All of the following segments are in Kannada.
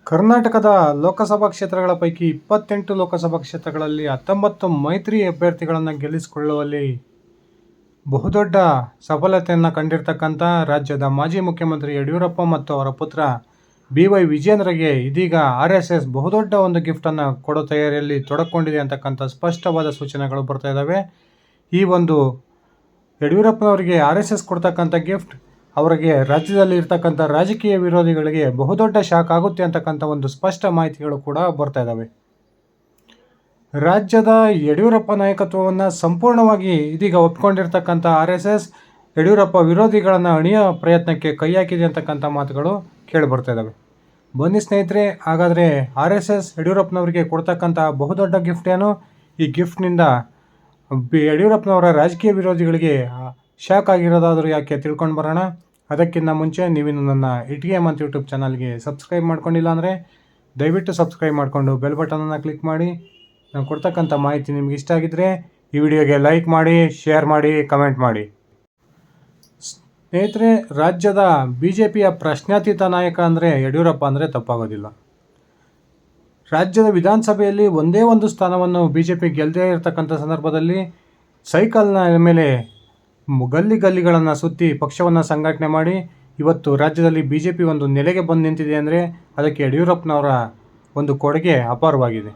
ಕರ್ನಾಟಕದ ಲೋಕಸಭಾ ಕ್ಷೇತ್ರಗಳ ಪೈಕಿ 28 ಲೋಕಸಭಾ ಕ್ಷೇತ್ರಗಳಲ್ಲಿ 19 ಮೈತ್ರಿ ಅಭ್ಯರ್ಥಿಗಳನ್ನು ಗೆಲ್ಲಿಸಿಕೊಳ್ಳುವಲ್ಲಿ ಬಹುದೊಡ್ಡ ಸಫಲತೆಯನ್ನು ಕಂಡಿರ್ತಕ್ಕಂಥ ರಾಜ್ಯದ ಮಾಜಿ ಮುಖ್ಯಮಂತ್ರಿ ಯಡಿಯೂರಪ್ಪ ಮತ್ತು ಅವರ ಪುತ್ರ BY ವಿಜೇಂದ್ರಗೆ ಇದೀಗ RSS ಬಹುದೊಡ್ಡ ಒಂದು ಗಿಫ್ಟನ್ನು ಕೊಡೋ ತಯಾರಿಯಲ್ಲಿ ತೊಡಕೊಂಡಿದೆ ಅಂತಕ್ಕಂಥ ಸ್ಪಷ್ಟವಾದ ಸೂಚನೆಗಳು ಬರ್ತಾ ಇದ್ದಾವೆ. ಈ ಒಂದು ಯಡಿಯೂರಪ್ಪನವರಿಗೆ RSS ಕೊಡ್ತಕ್ಕಂಥ ಗಿಫ್ಟ್ ಅವರಿಗೆ ರಾಜ್ಯದಲ್ಲಿ ಇರ್ತಕ್ಕಂಥ ರಾಜಕೀಯ ವಿರೋಧಿಗಳಿಗೆ ಬಹುದೊಡ್ಡ ಶಾಕ್ ಆಗುತ್ತೆ ಅಂತಕ್ಕಂಥ ಒಂದು ಸ್ಪಷ್ಟ ಮಾಹಿತಿಗಳು ಕೂಡ ಬರ್ತಾ ಇದ್ದಾವೆ. ರಾಜ್ಯದ ಯಡಿಯೂರಪ್ಪ ನಾಯಕತ್ವವನ್ನು ಸಂಪೂರ್ಣವಾಗಿ ಇದೀಗ ಒಪ್ಕೊಂಡಿರ್ತಕ್ಕಂಥ RSS ಯಡಿಯೂರಪ್ಪ ವಿರೋಧಿಗಳನ್ನು ಅಣಿಯೋ ಪ್ರಯತ್ನಕ್ಕೆ ಕೈ ಹಾಕಿದೆ ಅಂತಕ್ಕಂಥ ಮಾತುಗಳು ಕೇಳಿ ಬರ್ತಾ ಇದ್ದಾವೆ. ಬನ್ನಿ ಸ್ನೇಹಿತರೆ, ಹಾಗಾದರೆ RSS ಯಡಿಯೂರಪ್ಪನವರಿಗೆ ಕೊಡ್ತಕ್ಕಂಥ ಬಹುದೊಡ್ಡ ಗಿಫ್ಟ್ ಏನು, ಈ ಗಿಫ್ಟ್ನಿಂದ ಯಡಿಯೂರಪ್ಪನವರ ರಾಜಕೀಯ ವಿರೋಧಿಗಳಿಗೆ ಶಾಕ್ ಆಗಿರೋದಾದರೂ ಯಾಕೆ ತಿಳ್ಕೊಂಡು ಬರೋಣ. ಅದಕ್ಕಿಂತ ಮುಂಚೆ ನೀವಿನ್ನು ನನ್ನ ATM ಅಂತ ಯೂಟ್ಯೂಬ್ ಚಾನಲ್ಗೆ ಸಬ್ಸ್ಕ್ರೈಬ್ ಮಾಡ್ಕೊಂಡಿಲ್ಲ ಅಂದರೆ ದಯವಿಟ್ಟು ಸಬ್ಸ್ಕ್ರೈಬ್ ಮಾಡಿಕೊಂಡು ಬೆಲ್ ಬಟನನ್ನು ಕ್ಲಿಕ್ ಮಾಡಿ. ನಾನು ಕೊಡ್ತಕ್ಕಂಥ ಮಾಹಿತಿ ನಿಮ್ಗೆ ಇಷ್ಟ ಆಗಿದ್ದರೆ ಈ ವಿಡಿಯೋಗೆ ಲೈಕ್ ಮಾಡಿ, ಶೇರ್ ಮಾಡಿ, ಕಮೆಂಟ್ ಮಾಡಿ. ಸ್ನೇಹಿತರೆ, ರಾಜ್ಯದ BJPಯ ಪ್ರಶ್ನಾತೀತ ನಾಯಕ ಅಂದರೆ ಯಡಿಯೂರಪ್ಪ ಅಂದರೆ ತಪ್ಪಾಗೋದಿಲ್ಲ. ರಾಜ್ಯದ ವಿಧಾನಸಭೆಯಲ್ಲಿ ಒಂದೇ ಒಂದು ಸ್ಥಾನವನ್ನು BJP ಗೆಲ್ಲದೇ ಇರತಕ್ಕಂಥ ಸಂದರ್ಭದಲ್ಲಿ ಸೈಕಲ್ನ ಮೇಲೆ ಗಲ್ಲಿಗಳನ್ನು ಸುತ್ತಿ ಪಕ್ಷವನ್ನು ಸಂಘಟನೆ ಮಾಡಿ ಇವತ್ತು ರಾಜ್ಯದಲ್ಲಿ BJP ಒಂದು ನೆಲೆಗೆ ಬಂದು ನಿಂತಿದೆ ಅಂದರೆ ಅದಕ್ಕೆ ಯಡಿಯೂರಪ್ಪನವರ ಒಂದು ಕೊಡುಗೆ ಅಪಾರವಾಗಿದೆ.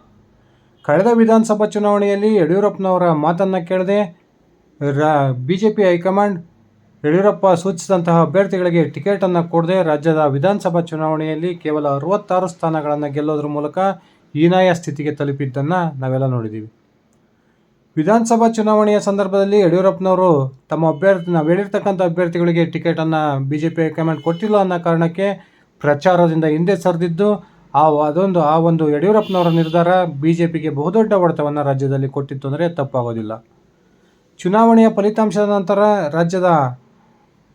ಕಳೆದ ವಿಧಾನಸಭಾ ಚುನಾವಣೆಯಲ್ಲಿ ಯಡಿಯೂರಪ್ಪನವರ ಮಾತನ್ನು ಕೇಳದೆ BJP ಹೈಕಮಾಂಡ್ ಯಡಿಯೂರಪ್ಪ ಸೂಚಿಸಿದಂತಹ ಅಭ್ಯರ್ಥಿಗಳಿಗೆ ಟಿಕೆಟನ್ನು ಕೊಡದೆ ರಾಜ್ಯದ ವಿಧಾನಸಭಾ ಚುನಾವಣೆಯಲ್ಲಿ ಕೇವಲ 66 ಸ್ಥಾನಗಳನ್ನು ಗೆಲ್ಲೋದ್ರ ಮೂಲಕ ಹೀನಾಯ ಸ್ಥಿತಿಗೆ ತಲುಪಿದ್ದನ್ನು ನಾವೆಲ್ಲ ನೋಡಿದ್ದೀವಿ. ವಿಧಾನಸಭಾ ಚುನಾವಣೆಯ ಸಂದರ್ಭದಲ್ಲಿ ಯಡಿಯೂರಪ್ಪನವರು ನಾವು ಹೇಳಿರ್ತಕ್ಕಂಥ ಅಭ್ಯರ್ಥಿಗಳಿಗೆ ಟಿಕೆಟನ್ನು BJP ಹೈಕಮಾಂಡ್ ಕೊಟ್ಟಿಲ್ಲ ಅನ್ನೋ ಕಾರಣಕ್ಕೆ ಪ್ರಚಾರದಿಂದ ಹಿಂದೆ ಸರಿದಿದ್ದು ಆ ಒಂದು ಯಡಿಯೂರಪ್ಪನವರ ನಿರ್ಧಾರ BJPಗೆ ಬಹುದೊಡ್ಡ ಹೊಡೆತವನ್ನು ರಾಜ್ಯದಲ್ಲಿ ಕೊಟ್ಟಿತ್ತು ಅಂದರೆ ತಪ್ಪಾಗೋದಿಲ್ಲ. ಚುನಾವಣೆಯ ಫಲಿತಾಂಶದ ನಂತರ ರಾಜ್ಯದ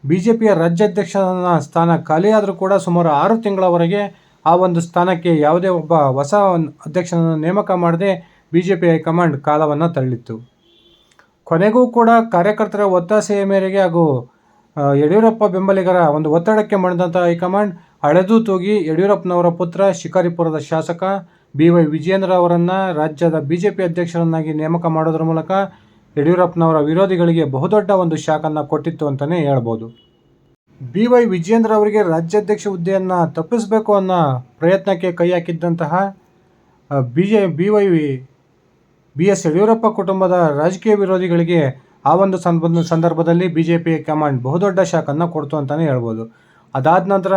BJPಯ ರಾಜ್ಯಾಧ್ಯಕ್ಷನ ಸ್ಥಾನ ಖಾಲಿಯಾದರೂ ಕೂಡ ಸುಮಾರು 6 ತಿಂಗಳವರೆಗೆ ಆ ಒಂದು ಸ್ಥಾನಕ್ಕೆ ಯಾವುದೇ ಒಬ್ಬ ಹೊಸ ಅಧ್ಯಕ್ಷನನ್ನು ನೇಮಕ ಮಾಡದೆ BJP ಹೈಕಮಾಂಡ್ ಕಾಲವನ್ನು ತಳ್ಳಿತ್ತು. ಕೊನೆಗೂ ಕೂಡ ಕಾರ್ಯಕರ್ತರ ಒತ್ತಾಸೆಯ ಮೇರೆಗೆ ಹಾಗೂ ಯಡಿಯೂರಪ್ಪ ಬೆಂಬಲಿಗರ ಒಂದು ಒತ್ತಡಕ್ಕೆ ಮಣಿದಂಥ ಹೈಕಮಾಂಡ್ ಅಳೆದು ತೂಗಿ ಯಡಿಯೂರಪ್ಪನವರ ಪುತ್ರ ಶಿಕಾರಿಪುರದ ಶಾಸಕ BY ವಿಜೇಂದ್ರ ಅವರನ್ನು ರಾಜ್ಯದ BJP ಅಧ್ಯಕ್ಷರನ್ನಾಗಿ ನೇಮಕ ಮಾಡೋದ್ರ ಮೂಲಕ ಯಡಿಯೂರಪ್ಪನವರ ವಿರೋಧಿಗಳಿಗೆ ಬಹುದೊಡ್ಡ ಒಂದು ಶಾಕನ್ನು ಕೊಟ್ಟಿತ್ತು ಅಂತಲೇ ಹೇಳ್ಬೋದು. BY ವಿಜೇಂದ್ರ ಅವರಿಗೆ ರಾಜ್ಯಾಧ್ಯಕ್ಷ ಹುದ್ದೆಯನ್ನು ತಪ್ಪಿಸಬೇಕು ಅನ್ನೋ ಪ್ರಯತ್ನಕ್ಕೆ ಕೈ ಹಾಕಿದ್ದಂತಹ BS ಯಡಿಯೂರಪ್ಪ ಕುಟುಂಬದ ರಾಜಕೀಯ ವಿರೋಧಿಗಳಿಗೆ ಆ ಒಂದು ಸಂದರ್ಭದಲ್ಲಿ BJP ಕಮಾಂಡ್ ಬಹುದೊಡ್ಡ ಶಾಕನ್ನು ಕೊಡ್ತು ಅಂತಲೇ ಹೇಳ್ಬೋದು. ಅದಾದ ನಂತರ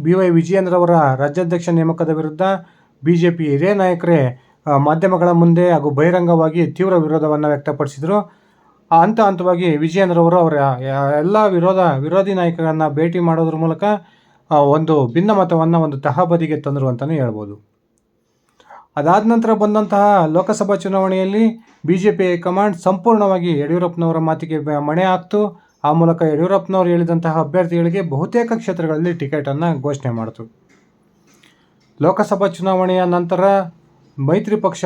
BY ವಿಜೇಂದ್ರ ಅವರ ರಾಜ್ಯಾಧ್ಯಕ್ಷ ನೇಮಕದ ವಿರುದ್ಧ BJP ಹಿರಿಯ ನಾಯಕರೇ ಮಾಧ್ಯಮಗಳ ಮುಂದೆ ಹಾಗೂ ಬಹಿರಂಗವಾಗಿ ತೀವ್ರ ವಿರೋಧವನ್ನು ವ್ಯಕ್ತಪಡಿಸಿದರು. ಹಂತವಾಗಿ ವಿಜೇಂದ್ರ ಅವರು ಅವರ ಎಲ್ಲ ವಿರೋಧಿ ನಾಯಕರನ್ನು ಭೇಟಿ ಮಾಡೋದ್ರ ಮೂಲಕ ಒಂದು ಭಿನ್ನಮತವನ್ನು ಒಂದು ತಹಬದಿಗೆ ತಂದರು ಅಂತಲೇ ಹೇಳ್ಬೋದು. ಅದಾದ ನಂತರ ಬಂದಂತಹ ಲೋಕಸಭಾ ಚುನಾವಣೆಯಲ್ಲಿ BJP ಹೈಕಮಾಂಡ್ ಸಂಪೂರ್ಣವಾಗಿ ಯಡಿಯೂರಪ್ಪನವರ ಮಾತಿಗೆ ಮಣೆ ಹಾಕ್ತು. ಆ ಮೂಲಕ ಯಡಿಯೂರಪ್ಪನವರು ಹೇಳಿದಂತಹ ಅಭ್ಯರ್ಥಿಗಳಿಗೆ ಬಹುತೇಕ ಕ್ಷೇತ್ರಗಳಲ್ಲಿ ಟಿಕೆಟನ್ನು ಘೋಷಣೆ ಮಾಡಿತು. ಲೋಕಸಭಾ ಚುನಾವಣೆಯ ನಂತರ ಮೈತ್ರಿ ಪಕ್ಷ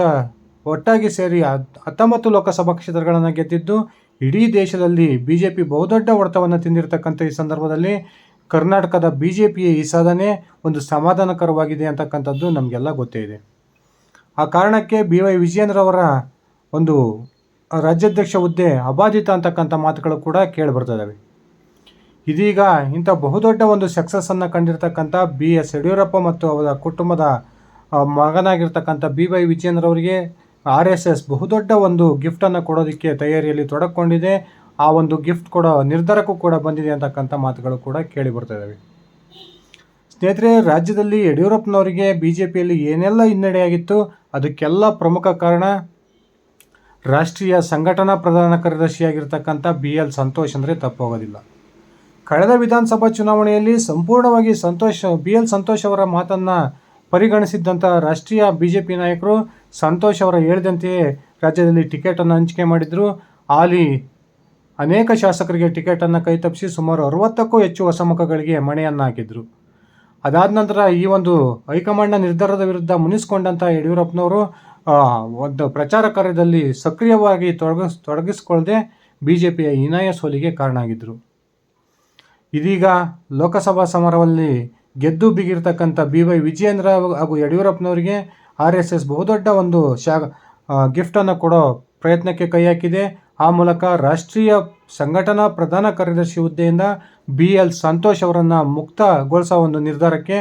ಒಟ್ಟಾಗಿ ಸೇರಿ 19 ಲೋಕಸಭಾ ಕ್ಷೇತ್ರಗಳನ್ನು ಗೆದ್ದಿದ್ದು ಇಡೀ ದೇಶದಲ್ಲಿ BJP ಬಹುದೊಡ್ಡ ಹೊಡೆತವನ್ನು ತಿಂದಿರತಕ್ಕಂಥ ಈ ಸಂದರ್ಭದಲ್ಲಿ ಕರ್ನಾಟಕದ BJPಯ ಈ ಸಾಧನೆ ಒಂದು ಸಮಾಧಾನಕರವಾಗಿದೆ ಅಂತಕ್ಕಂಥದ್ದು ನಮಗೆಲ್ಲ ಗೊತ್ತೇ ಇದೆ. ಆ ಕಾರಣಕ್ಕೆ BY ವಿಜೇಂದ್ರ ಅವರ ಒಂದು ರಾಜ್ಯಾಧ್ಯಕ್ಷ ಹುದ್ದೆ ಅಬಾಧಿತ ಅಂತಕ್ಕಂಥ ಮಾತುಗಳು ಕೂಡ ಕೇಳಿಬರ್ತದವೆ. ಇದೀಗ ಇಂಥ ಬಹುದೊಡ್ಡ ಒಂದು ಸಕ್ಸಸ್ಸನ್ನು ಕಂಡಿರ್ತಕ್ಕಂಥ BS ಯಡಿಯೂರಪ್ಪ ಮತ್ತು ಅವರ ಕುಟುಂಬದ ಮಗನಾಗಿರ್ತಕ್ಕಂಥ BY ವಿಜೇಂದ್ರ ಅವರಿಗೆ RSS ಬಹುದೊಡ್ಡ ಒಂದು ಗಿಫ್ಟನ್ನು ಕೊಡೋದಕ್ಕೆ ತಯಾರಿಯಲ್ಲಿ ತೊಡಕೊಂಡಿದೆ. ಆ ಒಂದು ಗಿಫ್ಟ್ ಕೊಡೋ ನಿರ್ಧಾರಕ್ಕೂ ಕೂಡ ಬಂದಿದೆ ಅಂತಕ್ಕಂಥ ಮಾತುಗಳು ಕೂಡ ಕೇಳಿ ಬರ್ತದವೆ. ಸ್ನೇಹಿತರೆ, ರಾಜ್ಯದಲ್ಲಿ ಯಡಿಯೂರಪ್ಪನವರಿಗೆ BJPಯಲ್ಲಿ ಏನೆಲ್ಲ ಹಿನ್ನಡೆಯಾಗಿತ್ತು ಅದಕ್ಕೆಲ್ಲ ಪ್ರಮುಖ ಕಾರಣ ರಾಷ್ಟ್ರೀಯ ಸಂಘಟನಾ ಪ್ರಧಾನ ಕಾರ್ಯದರ್ಶಿಯಾಗಿರ್ತಕ್ಕಂಥ BL ಸಂತೋಷ್ ಅಂದರೆ ತಪ್ಪಾಗೋದಿಲ್ಲ. ಕಳೆದ ವಿಧಾನಸಭಾ ಚುನಾವಣೆಯಲ್ಲಿ ಸಂಪೂರ್ಣವಾಗಿ BL ಸಂತೋಷ್ ಅವರ ಮಾತನ್ನು ಪರಿಗಣಿಸಿದ್ದಂಥ ರಾಷ್ಟ್ರೀಯ BJP ನಾಯಕರು ಸಂತೋಷ್ ಅವರ ಹೇಳಿದಂತೆಯೇ ರಾಜ್ಯದಲ್ಲಿ ಟಿಕೆಟನ್ನು ಹಂಚಿಕೆ ಮಾಡಿದರು. ಹಾಲಿ ಅನೇಕ ಶಾಸಕರಿಗೆ ಟಿಕೆಟನ್ನು ಕೈತಪ್ಪಿಸಿ ಸುಮಾರು 60ಕ್ಕೂ ಹೆಚ್ಚು ಹೊಸ ಮುಖಗಳಿಗೆ ಮಣೆಯನ್ನು ಹಾಕಿದರು. ಅದಾದ ನಂತರ ಈ ಒಂದು ಹೈಕಮಾಂಡ್ನ ನಿರ್ಧಾರದ ವಿರುದ್ಧ ಮುನಿಸಿಕೊಂಡಂಥ ಯಡಿಯೂರಪ್ಪನವರು ಒಂದು ಪ್ರಚಾರ ಕಾರ್ಯದಲ್ಲಿ ಸಕ್ರಿಯವಾಗಿ ತೊಡಗಿಸಿಕೊಳ್ಳದೆ BJPಯ ಹೀನಾಯ ಸೋಲಿಗೆ ಕಾರಣ ಆಗಿದ್ದರು. ಇದೀಗ ಲೋಕಸಭಾ ಸಮರದಲ್ಲಿ ಗೆದ್ದು ಬಿಗಿರ್ತಕ್ಕಂಥ BY ವಿಜಯೇಂದ್ರ ಹಾಗೂ ಯಡಿಯೂರಪ್ಪನವರಿಗೆ RSS ಬಹುದೊಡ್ಡ ಒಂದು ಗಿಫ್ಟನ್ನು ಕೊಡೋ ಪ್ರಯತ್ನಕ್ಕೆ ಕೈ ಹಾಕಿದೆ. ಆ ಮೂಲಕ ರಾಷ್ಟ್ರೀಯ ಸಂಘಟನಾ ಪ್ರಧಾನ ಕಾರ್ಯದರ್ಶಿ ಹುದ್ದೆಯಿಂದ BL ಸಂತೋಷ್ ಅವರನ್ನು ಮುಕ್ತಗೊಳಿಸೋ ಒಂದು ನಿರ್ಧಾರಕ್ಕೆ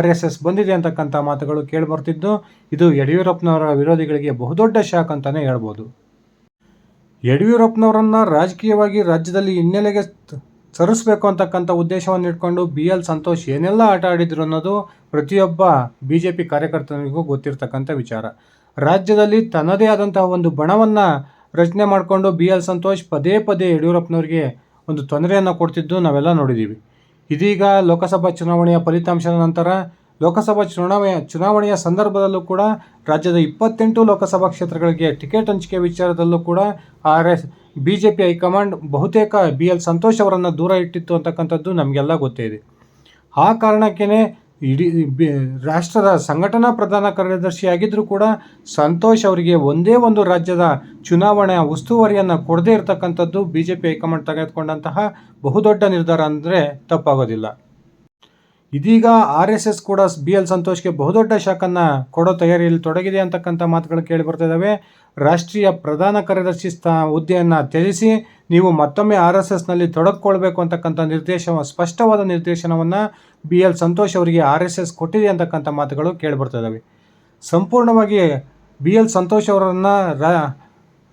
RSS ಬಂದಿದೆ ಅಂತಕ್ಕಂಥ ಮಾತುಗಳು ಕೇಳಿಬರ್ತಿದ್ದು, ಇದು ಯಡಿಯೂರಪ್ಪನವರ ವಿರೋಧಿಗಳಿಗೆ ಬಹುದೊಡ್ಡ ಶಾಕ್ ಅಂತಲೇ ಹೇಳ್ಬೋದು. ಯಡಿಯೂರಪ್ಪನವರನ್ನು ರಾಜಕೀಯವಾಗಿ ರಾಜ್ಯದಲ್ಲಿ ಹಿನ್ನೆಲೆಗೆ ಸರಿಸಬೇಕು ಅಂತಕ್ಕಂಥ ಉದ್ದೇಶವನ್ನು ಇಟ್ಕೊಂಡು BL ಸಂತೋಷ್ ಏನೆಲ್ಲ ಆಟ ಆಡಿದ್ರು ಅನ್ನೋದು ಪ್ರತಿಯೊಬ್ಬ BJP ಕಾರ್ಯಕರ್ತನಿಗೂ ಗೊತ್ತಿರ್ತಕ್ಕಂಥ ವಿಚಾರ. ರಾಜ್ಯದಲ್ಲಿ ತನ್ನದೇ ಆದಂತಹ ಒಂದು ಬಣವನ್ನು ರಚನೆ ಮಾಡಿಕೊಂಡು BL ಸಂತೋಷ್ ಪದೇ ಪದೇ ಯಡಿಯೂರಪ್ಪನವರಿಗೆ ಒಂದು ತೊಂದರೆಯನ್ನು ಕೊಡ್ತಿದ್ದು ನಾವೆಲ್ಲ ನೋಡಿದ್ದೀವಿ. ಇದೀಗ ಲೋಕಸಭಾ ಚುನಾವಣೆಯ ಫಲಿತಾಂಶದ ನಂತರ ಲೋಕಸಭಾ ಚುನಾವಣೆಯ ಸಂದರ್ಭದಲ್ಲೂ ಕೂಡ ರಾಜ್ಯದ 28 ಲೋಕಸಭಾ ಕ್ಷೇತ್ರಗಳಿಗೆ ಟಿಕೆಟ್ ಹಂಚಿಕೆ ವಿಚಾರದಲ್ಲೂ ಕೂಡ BJP ಹೈಕಮಾಂಡ್ ಬಹುತೇಕ BL ಸಂತೋಷ್ ಅವರನ್ನು ದೂರ ಇಟ್ಟಿತ್ತು ಅಂತಕ್ಕಂಥದ್ದು ನಮಗೆಲ್ಲ ಗೊತ್ತೇ ಇದೆ. ಆ ಕಾರಣಕ್ಕೇ ಇಡೀ ರಾಷ್ಟ್ರದ ಸಂಘಟನಾ ಪ್ರಧಾನ ಕಾರ್ಯದರ್ಶಿಯಾಗಿದ್ದರೂ ಕೂಡ ಸಂತೋಷ್ ಅವರಿಗೆ ಒಂದೇ ಒಂದು ರಾಜ್ಯದ ಚುನಾವಣೆಯ ಉಸ್ತುವಾರಿಯನ್ನು ಕೊಡದೇ ಇರತಕ್ಕಂಥದ್ದು BJP ಹೈಕಮಾಂಡ್ ತೆಗೆದುಕೊಂಡಂತಹ ಬಹುದೊಡ್ಡ ನಿರ್ಧಾರ ಅಂದರೆ ತಪ್ಪಾಗೋದಿಲ್ಲ. ಇದೀಗ RSS ಕೂಡ BL ಸಂತೋಷ್ಗೆ ಬಹುದೊಡ್ಡ ಶಾಕನ್ನು ಕೊಡೋ ತಯಾರಿಯಲ್ಲಿ ತೊಡಗಿದೆ ಅಂತಕ್ಕಂಥ ಮಾತುಗಳು ಕೇಳಿ ಬರ್ತಾ ಇದ್ದಾವೆ. ರಾಷ್ಟ್ರೀಯ ಪ್ರಧಾನ ಕಾರ್ಯದರ್ಶಿ ಹುದ್ದೆಯನ್ನು ತ್ಯಜಿಸಿ ನೀವು ಮತ್ತೊಮ್ಮೆ RSSನಲ್ಲಿ ತೊಡಗಿಕೊಳ್ಬೇಕು ಅಂತಕ್ಕಂಥ ಸ್ಪಷ್ಟವಾದ ನಿರ್ದೇಶನವನ್ನು BL ಸಂತೋಷ್ ಅವರಿಗೆ RSS ಕೊಟ್ಟಿದೆ ಅಂತಕ್ಕಂಥ ಮಾತುಗಳು ಕೇಳಿಬರ್ತಾ ಇದ್ದಾವೆ. ಸಂಪೂರ್ಣವಾಗಿ BL ಸಂತೋಷ್ ಅವರನ್ನು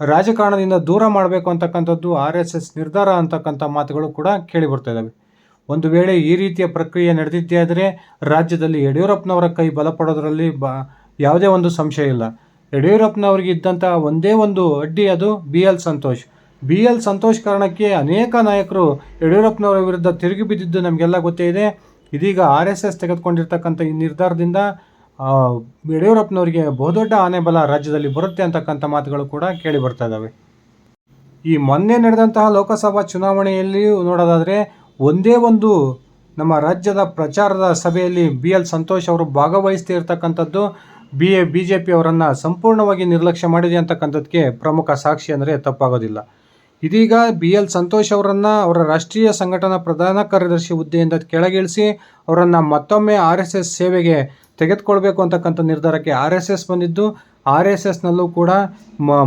ರಾಜಕಾರಣದಿಂದ ದೂರ ಮಾಡಬೇಕು ಅಂತಕ್ಕಂಥದ್ದು RSS ನಿರ್ಧಾರ ಅಂತಕ್ಕಂಥ ಮಾತುಗಳು ಕೂಡ ಕೇಳಿ ಬರ್ತಾ ಇದ್ದಾವೆ. ಒಂದು ವೇಳೆ ಈ ರೀತಿಯ ಪ್ರಕ್ರಿಯೆ ನಡೆದಿದ್ದೇ ಆದರೆ ರಾಜ್ಯದಲ್ಲಿ ಯಡಿಯೂರಪ್ಪನವರ ಕೈ ಬಲಪಡೋದರಲ್ಲಿ ಯಾವುದೇ ಒಂದು ಸಂಶಯ ಇಲ್ಲ. ಯಡಿಯೂರಪ್ಪನವರಿಗೆ ಇದ್ದಂಥ ಒಂದೇ ಒಂದು ಅಡ್ಡಿ ಅದು BL ಸಂತೋಷ್. BL ಸಂತೋಷ್ ಕಾರಣಕ್ಕೆ ಅನೇಕ ನಾಯಕರು ಯಡಿಯೂರಪ್ಪನವರ ವಿರುದ್ಧ ತಿರುಗಿ ಬಿದ್ದಿದ್ದು ನಮಗೆಲ್ಲ ಗೊತ್ತೇ ಇದೆ. ಇದೀಗ RSS ತೆಗೆದುಕೊಂಡಿರ್ತಕ್ಕಂಥ ಈ ನಿರ್ಧಾರದಿಂದ ಯಡಿಯೂರಪ್ಪನವರಿಗೆ ಬಹುದೊಡ್ಡ ಆನೆ ಬಲ ರಾಜ್ಯದಲ್ಲಿ ಬರುತ್ತೆ ಅಂತಕ್ಕಂಥ ಮಾತುಗಳು ಕೂಡ ಕೇಳಿ ಬರ್ತಾ ಇದ್ದಾವೆ. ಈ ಮೊನ್ನೆ ನಡೆದಂತಹ ಲೋಕಸಭಾ ಚುನಾವಣೆಯಲ್ಲಿ ನೋಡೋದಾದರೆ ಒಂದೇ ಒಂದು ನಮ್ಮ ರಾಜ್ಯದ ಪ್ರಚಾರದ ಸಭೆಯಲ್ಲಿ BL ಸಂತೋಷ್ ಅವರು ಭಾಗವಹಿಸ್ತಾ ಇರ್ತಕ್ಕಂಥದ್ದು BJP ಅವರನ್ನು ಸಂಪೂರ್ಣವಾಗಿ ನಿರ್ಲಕ್ಷ್ಯ ಮಾಡಿದೆ ಅಂತಕ್ಕಂಥದ್ದಕ್ಕೆ ಪ್ರಮುಖ ಸಾಕ್ಷಿ ಅಂದರೆ ತಪ್ಪಾಗೋದಿಲ್ಲ. ಇದೀಗ BL ಸಂತೋಷ್ ಅವರನ್ನು ಅವರ ರಾಷ್ಟ್ರೀಯ ಸಂಘಟನಾ ಪ್ರಧಾನ ಕಾರ್ಯದರ್ಶಿ ಹುದ್ದೆಯಿಂದ ಕೆಳಗಿಳಿಸಿ ಅವರನ್ನು ಮತ್ತೊಮ್ಮೆ RSS ಸೇವೆಗೆ ತೆಗೆದುಕೊಳ್ಬೇಕು ಅಂತಕ್ಕಂಥ ನಿರ್ಧಾರಕ್ಕೆ RSS ಬಂದಿದ್ದು, RSSನಲ್ಲೂ ಕೂಡ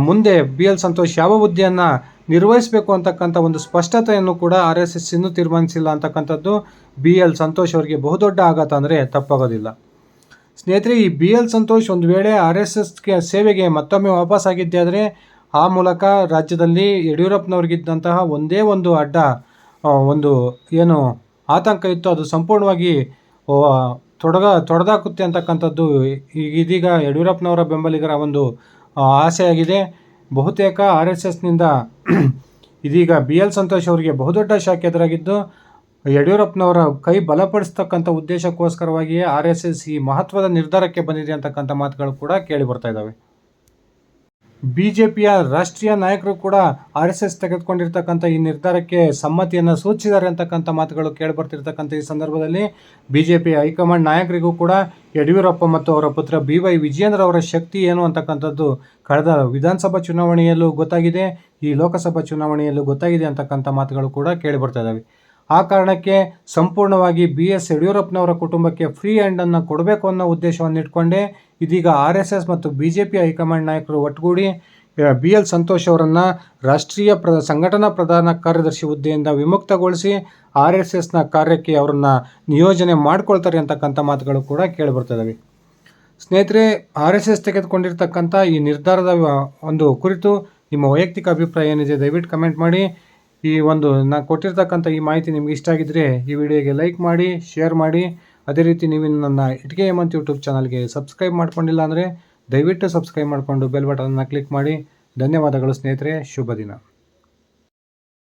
ಮುಂದೆ BL ಸಂತೋಷ್ ಯಾವ ಹುದ್ದೆಯನ್ನು ನಿರ್ವಹಿಸಬೇಕು ಅಂತಕ್ಕಂಥ ಒಂದು ಸ್ಪಷ್ಟತೆಯನ್ನು ಕೂಡ RSS ಇನ್ನೂ ತೀರ್ಮಾನಿಸಿಲ್ಲ ಅಂತಕ್ಕಂಥದ್ದು BL ಸಂತೋಷ್ ಅವರಿಗೆ ಬಹುದೊಡ್ಡ ಆಘಾತ ಅಂದರೆ ತಪ್ಪಾಗೋದಿಲ್ಲ. ಸ್ನೇಹಿತರೆ, ಈ BL ಸಂತೋಷ್ ಒಂದು ವೇಳೆ RSSಗೆ ಸೇವೆಗೆ ಮತ್ತೊಮ್ಮೆ ವಾಪಸ್ಸಾಗಿದ್ದೇ ಆದರೆ ಆ ಮೂಲಕ ರಾಜ್ಯದಲ್ಲಿ ಯಡಿಯೂರಪ್ಪನವ್ರಿಗಿದ್ದಂತಹ ಒಂದೇ ಒಂದು ಒಂದು ಏನು ಆತಂಕ ಇತ್ತು ಅದು ಸಂಪೂರ್ಣವಾಗಿ ತೊಡೆದಾಕುತ್ತೆ ಅಂತಕ್ಕಂಥದ್ದು ಇದೀಗ ಯಡಿಯೂರಪ್ಪನವರ ಬೆಂಬಲಿಗರ ಒಂದು ಆಸೆಯಾಗಿದೆ. ಬಹುತೇಕ RSSನಿಂದ ಇದೀಗ BL ಸಂತೋಷ್ ಅವರಿಗೆ ಬಹುದೊಡ್ಡ ಶಾಕ್ ಎದುರಾಗಿದ್ದು, ಯಡಿಯೂರಪ್ಪನವರ ಕೈ ಬಲಪಡಿಸ್ತಕ್ಕಂಥ ಉದ್ದೇಶಕ್ಕೋಸ್ಕರವಾಗಿಯೇ RSS ಈ ಮಹತ್ವದ ನಿರ್ಧಾರಕ್ಕೆ ಬಂದಿದೆ ಅಂತಕ್ಕಂಥ ಮಾತುಗಳು ಕೂಡ ಕೇಳಿ ಬರ್ತಾ ಇದ್ದಾವೆ. BJPಯ ರಾಷ್ಟ್ರೀಯ ನಾಯಕರು ಕೂಡ RSS ತೆಗೆದುಕೊಂಡಿರ್ತಕ್ಕಂಥ ಈ ನಿರ್ಧಾರಕ್ಕೆ ಸಮ್ಮತಿಯನ್ನು ಸೂಚಿಸಿದ್ದಾರೆ ಅಂತಕ್ಕಂಥ ಮಾತುಗಳು ಕೇಳಿಬರ್ತಿರ್ತಕ್ಕಂಥ ಈ ಸಂದರ್ಭದಲ್ಲಿ BJP ಹೈಕಮಾಂಡ್ ನಾಯಕರಿಗೂ ಕೂಡ ಯಡಿಯೂರಪ್ಪ ಮತ್ತು ಅವರ ಪುತ್ರ BY ವಿಜಯೇಂದ್ರ ಅವರ ಶಕ್ತಿ ಏನು ಅಂತಕ್ಕಂಥದ್ದು ಕಳೆದ ವಿಧಾನಸಭಾ ಚುನಾವಣೆಯಲ್ಲೂ ಗೊತ್ತಾಗಿದೆ, ಈ ಲೋಕಸಭಾ ಚುನಾವಣೆಯಲ್ಲೂ ಗೊತ್ತಾಗಿದೆ ಅಂತಕ್ಕಂಥ ಮಾತುಗಳು ಕೂಡ ಕೇಳಿಬರ್ತಾ ಇದ್ದಾವೆ. ಆ ಕಾರಣಕ್ಕೆ ಸಂಪೂರ್ಣವಾಗಿ BS ಯಡಿಯೂರಪ್ಪನವರ ಕುಟುಂಬಕ್ಕೆ ಫ್ರೀ ಹ್ಯಾಂಡನ್ನು ಕೊಡಬೇಕು ಅನ್ನೋ ಉದ್ದೇಶವನ್ನು ಇಟ್ಕೊಂಡೇ ಇದೀಗ RSS ಮತ್ತು BJP ಹೈಕಮಾಂಡ್ ನಾಯಕರು ಒಟ್ಟುಗೂಡಿ BL ಸಂತೋಷ್ ಅವರನ್ನು ರಾಷ್ಟ್ರೀಯ ಸಂಘಟನಾ ಪ್ರಧಾನ ಕಾರ್ಯದರ್ಶಿ ಹುದ್ದೆಯಿಂದ ವಿಮುಕ್ತಗೊಳಿಸಿ RSSನ ಕಾರ್ಯಕ್ಕೆ ಅವರನ್ನು ನಿಯೋಜನೆ ಮಾಡ್ಕೊಳ್ತಾರೆ ಅಂತಕ್ಕಂಥ ಮಾತುಗಳು ಕೂಡ ಕೇಳಿಬರ್ತದವೆ. ಸ್ನೇಹಿತರೆ, RSS ತೆಗೆದುಕೊಂಡಿರ್ತಕ್ಕಂಥ ಈ ನಿರ್ಧಾರದ ಒಂದು ಕುರಿತು ನಿಮ್ಮ ವೈಯಕ್ತಿಕ ಅಭಿಪ್ರಾಯ ಏನಿದೆ ದಯವಿಟ್ಟು ಕಮೆಂಟ್ ಮಾಡಿ. ನಾನು ಕೊಟ್ಟಿರ್ತಕ್ಕಂಥ ಈ ಮಾಹಿತಿ ನಿಮ್ಗೆ ಇಷ್ಟ ಆಗಿದ್ದರೆ ಈ ವಿಡಿಯೋಗೆ ಲೈಕ್ ಮಾಡಿ, ಶೇರ್ ಮಾಡಿ. ಅದೇ ರೀತಿ ನೀವು ನನ್ನ ಇಟ್ಕೆ ಹೇಮಂತ್ ಯೂಟ್ಯೂಬ್ ಚಾನಲ್ಗೆ ಸಬ್ಸ್ಕ್ರೈಬ್ ಮಾಡ್ಕೊಂಡಿಲ್ಲ ಅಂದರೆ ದಯವಿಟ್ಟು ಸಬ್ಸ್ಕ್ರೈಬ್ ಮಾಡಿಕೊಂಡು ಬೆಲ್ ಬಟನ್ನ ಕ್ಲಿಕ್ ಮಾಡಿ. ಧನ್ಯವಾದಗಳು ಸ್ನೇಹಿತರೆ, ಶುಭ ದಿನ.